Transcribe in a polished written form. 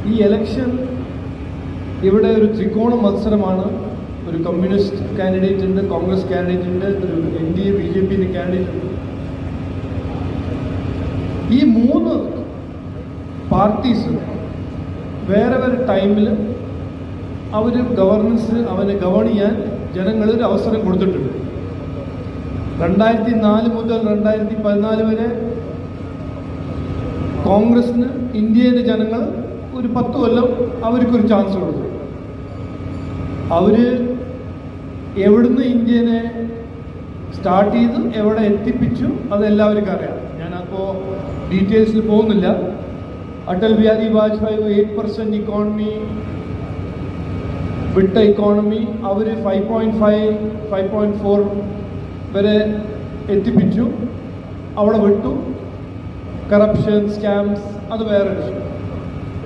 ഈ ഇലക്ഷൻ ഇവിടെ ഒരു ത്രികോണ മത്സരമാണ്. ഒരു കമ്മ്യൂണിസ്റ്റ് കാൻഡിഡേറ്റ് ഉണ്ട്, കോൺഗ്രസ് കാൻഡിഡേറ്റ് ഉണ്ട്, ഒരു NDA BJP കാൻഡിഡേറ്റ് ഉണ്ട്. ഈ മൂന്ന് പാർട്ടീസ് വേറെ വേറെ ടൈമിൽ അവർ അവനെ ഗവൺ ചെയ്യാൻ ജനങ്ങൾ ഒരു അവസരം കൊടുത്തിട്ടുണ്ട്. 2004 മുതൽ 2014 വരെ കോൺഗ്രസിന് ഇന്ത്യയിലെ ജനങ്ങൾ ഒരു 10 കൊല്ലം അവർക്കൊരു ചാൻസ് കൊടുത്തു. അവർ എവിടുന്ന് ഇന്ത്യനെ സ്റ്റാർട്ട് ചെയ്തു എവിടെ എത്തിപ്പിച്ചു അതെല്ലാവർക്കും അറിയാം. ഞാനപ്പോൾ ഡീറ്റെയിൽസിൽ പോകുന്നില്ല. അടൽ ബിഹാരി വാജ്പേയി 8% ഇക്കോണമി വിട്ട ഇക്കോണമി അവർ 5.4 വരെ എത്തിപ്പിച്ചു. അവിടെ വിട്ടു. കറപ്ഷൻ, സ്കാംസ്, അത് വേറെ വിഷയം.